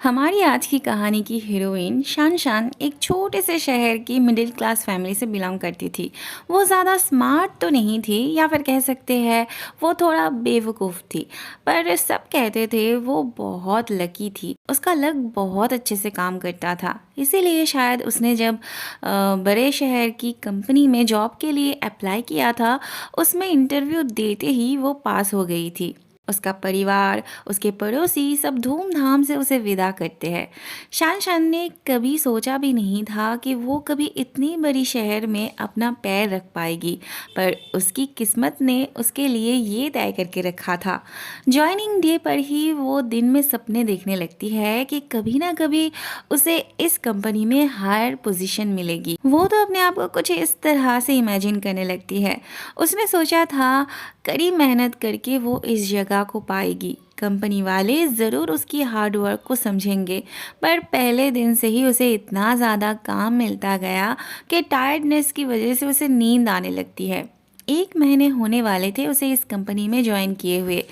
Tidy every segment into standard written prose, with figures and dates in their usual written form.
हमारी आज की कहानी की हीरोइन शान शान एक छोटे से शहर की मिडिल क्लास फैमिली से बिलोंग करती थी। वो ज़्यादा स्मार्ट तो नहीं थी, या फिर कह सकते हैं वो थोड़ा बेवकूफ़ थी। पर सब कहते थे वो बहुत लकी थी, उसका लक बहुत अच्छे से काम करता था। इसीलिए शायद उसने जब बड़े शहर की कंपनी में जॉब के लिए अप्लाई किया था, उसमें इंटरव्यू देते ही वो पास हो गई थी। उसका परिवार, उसके पड़ोसी सब धूमधाम से उसे विदा करते हैं। शान शान ने कभी सोचा भी नहीं था कि वो कभी इतनी बड़ी शहर में अपना पैर रख पाएगी, पर उसकी किस्मत ने उसके लिए ये तय करके रखा था। जॉइनिंग डे पर ही वो दिन में सपने देखने लगती है कि कभी ना कभी उसे इस कंपनी में हायर पोजीशन मिलेगी। वो तो अपने आप को कुछ इस तरह से इमेजिन करने लगती है। उसने सोचा था कड़ी मेहनत करके वो इस जगह को पाएगी, कंपनी वाले ज़रूर उसकी हार्ड वर्क को समझेंगे। पर पहले दिन से ही उसे इतना ज़्यादा काम मिलता गया कि टायर्डनेस की वजह से उसे नींद आने लगती है। 1 महीने होने वाले थे उसे इस कंपनी में ज्वाइन किए हुए,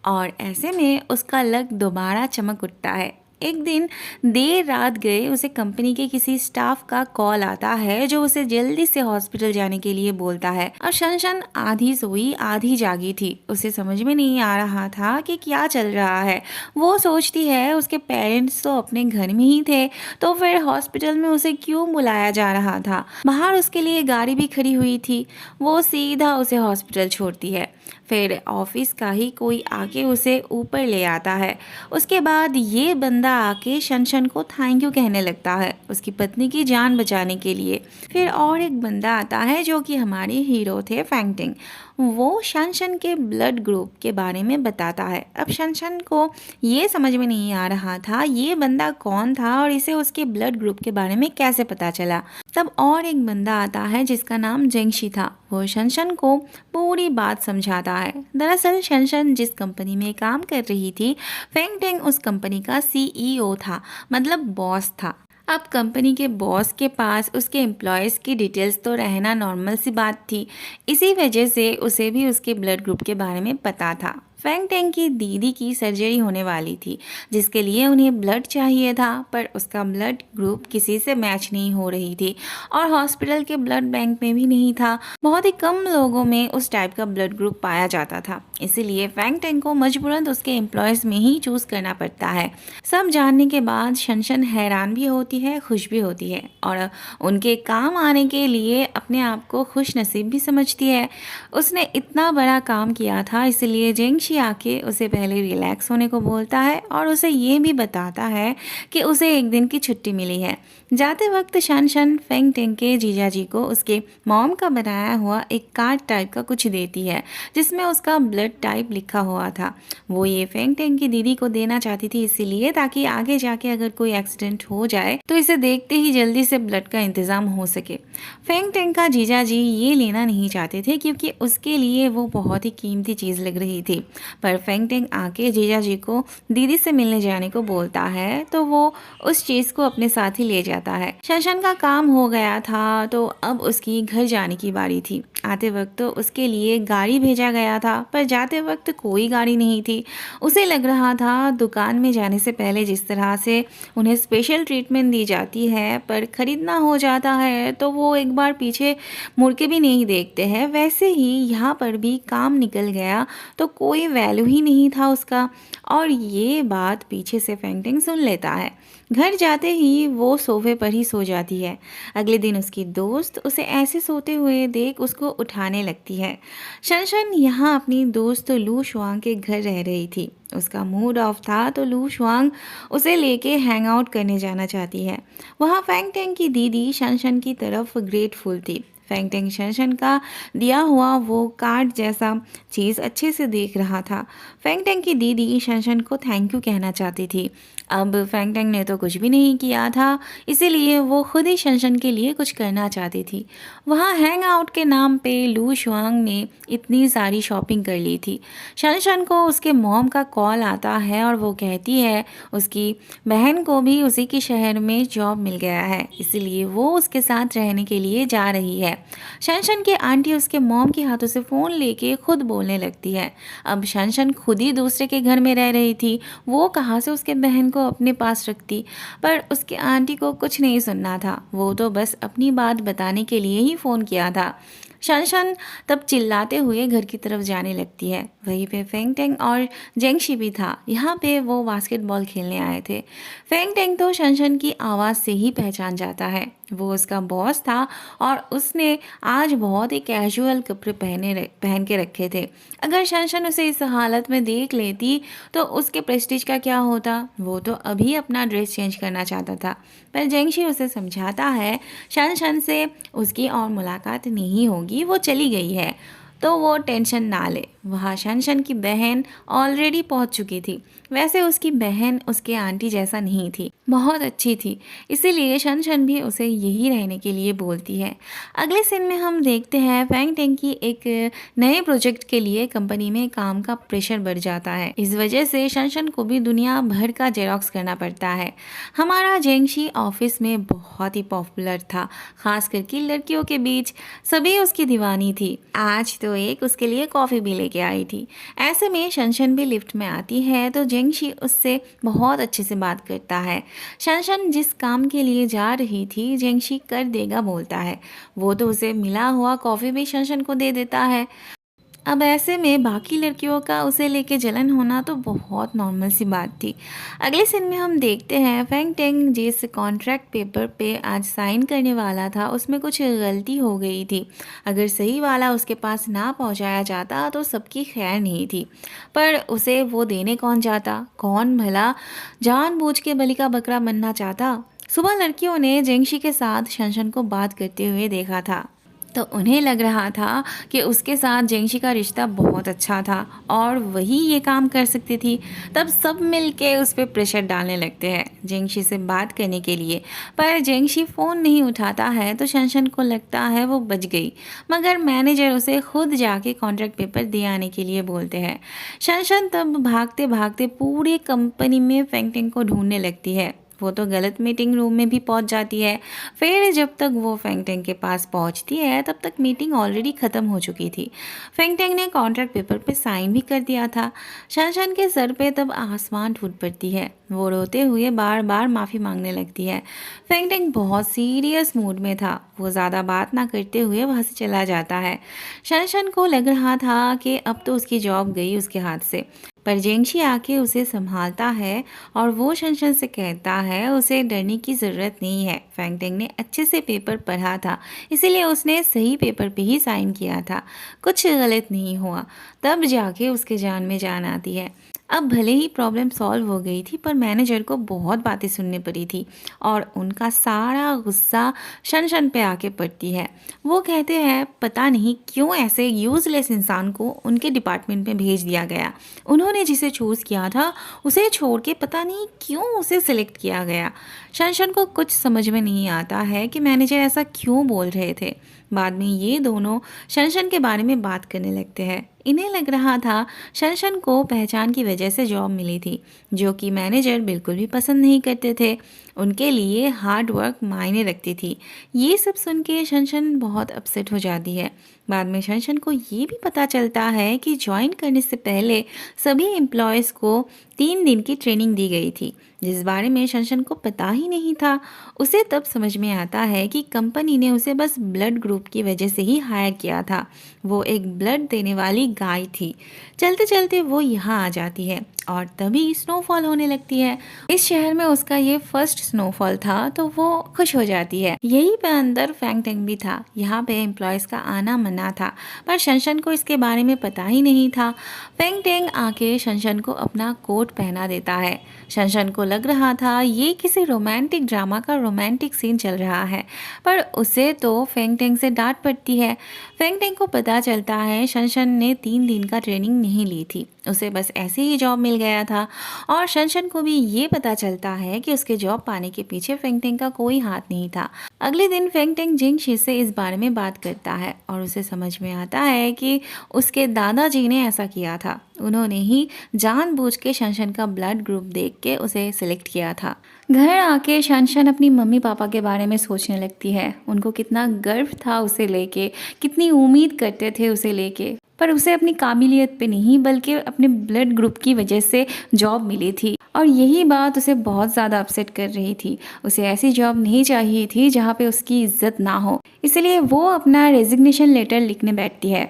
और ऐसे में उसका लक दोबारा चमक उठता है। एक दिन देर रात गए उसे कंपनी के किसी स्टाफ का कॉल आता है, जो उसे जल्दी से हॉस्पिटल जाने के लिए बोलता है। और शन आधी सोई आधी जागी थी, उसे समझ में नहीं आ रहा था कि क्या चल रहा है। वो सोचती है उसके पेरेंट्स तो अपने घर में ही थे, तो फिर हॉस्पिटल में उसे क्यों बुलाया जा रहा था। बाहर उसके लिए गाड़ी भी खड़ी हुई थी। वो सीधा उसे हॉस्पिटल छोड़ती है। फिर ऑफिस का ही कोई आके उसे ऊपर ले आता है। उसके बाद ये बंदा आके शन को थैंक यू कहने लगता है उसकी पत्नी की जान बचाने के लिए। फिर और एक बंदा आता है जो कि हमारे हीरो थे फैंगटिंग। वो शन के ब्लड ग्रुप के बारे में बताता है। अब शन को ये समझ में नहीं आ रहा था ये बंदा कौन था और इसे उसके ब्लड ग्रुप के बारे में कैसे पता चला। तब और एक बंदा आता है जिसका नाम जेंगशी था। वो शन को पूरी बात समझाता है। दरअसल शन जिस कंपनी में काम कर रही थी, फेंगटेंग उस कंपनी का सीईओ था, मतलब बॉस था। अब कंपनी के बॉस के पास उसके एम्प्लॉयज़ की डिटेल्स तो रहना नॉर्मल सी बात थी। इसी वजह से उसे भी उसके ब्लड ग्रुप के बारे में पता था। फैंग टेंग की दीदी की सर्जरी होने वाली थी, जिसके लिए उन्हें ब्लड चाहिए था, पर उसका ब्लड ग्रुप किसी से मैच नहीं हो रही थी और हॉस्पिटल के ब्लड बैंक में भी नहीं था। बहुत ही कम लोगों में उस टाइप का ब्लड ग्रुप पाया जाता था। इसीलिए फैंग टेंग को मजबूरन उसके एम्प्लॉयज़ में ही चूज़ करना पड़ता है। सब जानने के बाद शन हैरान भी होती है, खुश भी होती है, और उनके काम आने के लिए अपने आप को खुश नसीब भी समझती है। उसने इतना बड़ा काम किया था, इसलिए जेंगशी आके उसे पहले रिलैक्स होने को बोलता है और उसे ये भी बताता है कि उसे एक दिन की छुट्टी मिली है। जाते वक्त शन फेंग टेंग के जीजाजी को उसके मॉम का बनाया हुआ एक कार्ड टाइप का कुछ देती है, जिसमें उसका ब्लड टाइप लिखा हुआ था। वो ये फेंग टेंग की दीदी को देना चाहती थी, इसीलिए ताकि आगे जाके अगर कोई एक्सीडेंट हो जाए तो इसे देखते ही जल्दी से ब्लड का इंतजाम हो सके। फेंग टेंग का जीजाजी ये लेना नहीं चाहते थे, क्योंकि उसके लिए वो बहुत ही कीमती चीज़ लग रही थी। पर फेंग टेंग आके जीजाजी को दीदी से मिलने जाने को बोलता है, तो वो उस चीज़ को अपने साथ ही ले जाता है। शन का काम हो गया था, तो अब उसकी घर जाने की बारी थी। आते वक्त तो उसके लिए गाड़ी भेजा गया था, पर जाते वक्त कोई गाड़ी नहीं थी। उसे लग रहा था दुकान में जाने से पहले जिस तरह से उन्हें स्पेशल ट्रीटमेंट दी जाती है पर ख़रीदना हो जाता है तो वो एक बार पीछे मुड़ के भी नहीं देखते हैं, वैसे ही यहाँ पर भी काम निकल गया तो कोई वैल्यू ही नहीं था उसका। और ये बात पीछे से फेंगटिंग सुन लेता है। घर जाते ही वो सोफे पर ही सो जाती है। अगले दिन उसकी दोस्त उसे ऐसे सोते हुए देख उसको उठाने लगती है। शन यहाँ अपनी दोस्त लू शुआंग के घर रह रही थी। उसका मूड ऑफ था, तो लू शुआंग उसे लेके हैंग आउट करने जाना चाहती है। वहाँ फैंग टेंग की दीदी शन की तरफ ग्रेटफुल थी। फैंग टेंग शन का दिया हुआ वो कार्ड जैसा चीज़ अच्छे से देख रहा था। फैंग टेंग की दीदी शन को थैंक यू कहना चाहती थी। अब फैंग टेंग ने तो कुछ भी नहीं किया था, इसीलिए वो खुद ही शन के लिए कुछ करना चाहती थी। वहाँ हैंग आउट के नाम पे लू शुआंग ने इतनी सारी शॉपिंग कर ली थी। शन को उसके मॉम का कॉल आता है और वो कहती है उसकी बहन को भी उसी के शहर में जॉब मिल गया है, इसीलिए वो उसके साथ रहने के लिए जा रही है। शन के आंटी उसके मॉम के हाथों से फ़ोन लेके खुद बोलने लगती है। अब शन खुद ही दूसरे के घर में रह रही थी, वो कहाँ से उसके बहन को अपने पास रखती, पर उसके आंटी को कुछ नहीं सुनना था। वो तो बस अपनी बात बताने के लिए ही फ़ोन किया था। शनशन तब चिल्लाते हुए घर की तरफ जाने लगती है। वहीं पे फेंग टेंग और जेंगशी भी था। यहाँ पे वो बास्केटबॉल खेलने आए थे। फेंग टेंग तो शनशन की आवाज़ से ही पहचान जाता है। वो उसका बॉस था और उसने आज बहुत ही कैजुअल कपड़े पहन के रखे थे। अगर शनशन उसे इस हालत में देख लेती तो उसके प्रेस्टीज का क्या होता। वो तो अभी अपना ड्रेस चेंज करना चाहता था, पर जेंगशी उसे समझाता है शनशन से उसकी और मुलाकात नहीं होगी, वो चली गई है, तो वो टेंशन ना ले। वहाँ शनशन की बहन ऑलरेडी पहुँच चुकी थी। वैसे उसकी बहन उसके आंटी जैसा नहीं थी, बहुत अच्छी थी, इसीलिए शनशन भी उसे यही रहने के लिए बोलती है। अगले सीन में हम देखते हैं फैंग टेंग की एक नए प्रोजेक्ट के लिए कंपनी में काम का प्रेशर बढ़ जाता है। इस वजह से शनशन को भी दुनिया भर का जेरोक्स करना पड़ता है। हमारा जेंगशी ऑफिस में बहुत ही पॉपुलर था, खास करके लड़कियों के बीच सभी उसकी दीवानी थी। आज तो एक उसके लिए कॉफ़ी भी लेके आई थी। ऐसे में शनशन भी लिफ्ट में आती है तो जेंगशी उससे बहुत अच्छे से बात करता है। शनशन जिस काम के लिए जा रही थी जेंगशी कर देगा बोलता है। वो तो उसे मिला हुआ कॉफ़ी भी शनशन को दे देता है। अब ऐसे में बाकी लड़कियों का उसे लेके जलन होना तो बहुत नॉर्मल सी बात थी। अगले सीन में हम देखते हैं फैंग टेंग जिस कॉन्ट्रैक्ट पेपर पे आज साइन करने वाला था उसमें कुछ गलती हो गई थी। अगर सही वाला उसके पास ना पहुंचाया जाता तो सबकी खैर नहीं थी, पर उसे वो देने कौन जाता। कौन भला जानबूझ के बलि का बकरा बनना चाहता। सुबह लड़कियों ने जेंगशी के साथ शनशन को बात करते हुए देखा था, तो उन्हें लग रहा था कि उसके साथ जेंगशी का रिश्ता बहुत अच्छा था और वही ये काम कर सकती थी। तब सब मिलके उस पर प्रेशर डालने लगते हैं जेंगशी से बात करने के लिए, पर जेंगशी फ़ोन नहीं उठाता है तो शनशन को लगता है वो बच गई। मगर मैनेजर उसे खुद जाके कॉन्ट्रैक्ट पेपर दे आने के लिए बोलते हैं। शनशन तब भागते भागते पूरी कंपनी में फेंग टेंग को ढूंढने लगती है। वो तो गलत मीटिंग रूम में भी पहुंच जाती है। फिर जब तक वो फेंग टेंग के पास पहुंचती है तब तक मीटिंग ऑलरेडी ख़त्म हो चुकी थी। फेंग टेंग ने कॉन्ट्रैक्ट पेपर पे साइन भी कर दिया था। शनशन के सर पे तब आसमान टूट पड़ती है। वो रोते हुए बार बार माफ़ी मांगने लगती है। फेंग टेंग बहुत सीरियस मूड में था। वो ज़्यादा बात ना करते हुए वहाँ से चला जाता है। शनशन को लग रहा था कि अब तो उसकी जॉब गई उसके हाथ से, पर जेंगशी आके उसे संभालता है और वो शनशन से कहता है उसे डरने की ज़रूरत नहीं है। फैंग टेंग ने अच्छे से पेपर पढ़ा था, इसीलिए उसने सही पेपर पे ही साइन किया था, कुछ गलत नहीं हुआ। तब जाके उसके जान में जान आती है। अब भले ही प्रॉब्लम सॉल्व हो गई थी, पर मैनेजर को बहुत बातें सुननी पड़ी थी और उनका सारा गुस्सा शनशन पे आके पड़ती है। वो कहते हैं पता नहीं क्यों ऐसे यूज़लेस इंसान को उनके डिपार्टमेंट में भेज दिया गया। उन्होंने जिसे चूज़ किया था उसे छोड़ के पता नहीं क्यों उसे सिलेक्ट किया गया। शनशन को कुछ समझ में नहीं आता है कि मैनेजर ऐसा क्यों बोल रहे थे। बाद में ये दोनों शनशन के बारे में बात करने लगते हैं। इन्हें लग रहा था शनशन को पहचान की वजह से जॉब मिली थी, जो कि मैनेजर बिल्कुल भी पसंद नहीं करते थे। उनके लिए हार्ड वर्क मायने रखती थी। ये सब सुन के शनशन बहुत अपसेट हो जाती है। बाद में शनशन को ये भी पता चलता है कि ज्वाइन करने से पहले सभी एम्प्लॉयज़ को 3 दिन की ट्रेनिंग दी गई थी, जिस बारे में शनशन को पता ही नहीं था। उसे तब समझ में आता है कि कंपनी ने उसे बस ब्लड ग्रुप की वजह से ही हायर किया था। वो एक ब्लड देने वाली गाय थी। चलते चलते वो यहाँ आ जाती है और तभी स्नोफॉल होने लगती है। इस शहर में उसका ये फर्स्ट स्नोफॉल था तो वो खुश हो जाती है। यहीं पे अंदर फैंग टेंग भी था। यहाँ पे एम्प्लॉयज़ का आना मना था, पर शनशन को इसके बारे में पता ही नहीं था। फेंग टेंग आके शनशन को अपना कोट पहना देता है। शनशन को लग रहा था ये किसी रोमांटिक ड्रामा का रोमांटिक सीन चल रहा है, पर उसे तो फेंग टेंग से डांट पड़ती है। फेंग टेंग को पता चलता है शनशन ने 3 दिन का ट्रेनिंग नहीं ली थी, उसे बस ऐसे ही जॉब मिल गया था। और शनशन को भी ये पता चलता है कि उसके जॉब पाने के पीछे फेंग टेंग का कोई हाथ नहीं था। अगले दिन फेंग टेंग जेंगशी से इस बारे में बात करता है और उसे समझ में आता है कि उसके दादाजी ने ऐसा किया था। उन्होंने ही जानबूझ के शनशन का ब्लड ग्रुप देख के उसे सिलेक्ट किया था। घर आके शनशन अपनी मम्मी पापा के बारे में सोचने लगती है। उनको कितना गर्व था उसे लेके, कितनी उम्मीद करते थे उसे लेके। पर उसे अपनी काबिलियत पे नहीं बल्कि अपने ब्लड ग्रुप की वजह से जॉब मिली थी और यही बात उसे बहुत ज़्यादा अपसेट कर रही थी। उसे ऐसी जॉब नहीं चाहिए थी जहाँ पे उसकी इज्जत ना हो, इसलिए वो अपना रेजिग्नेशन लेटर लिखने बैठती है।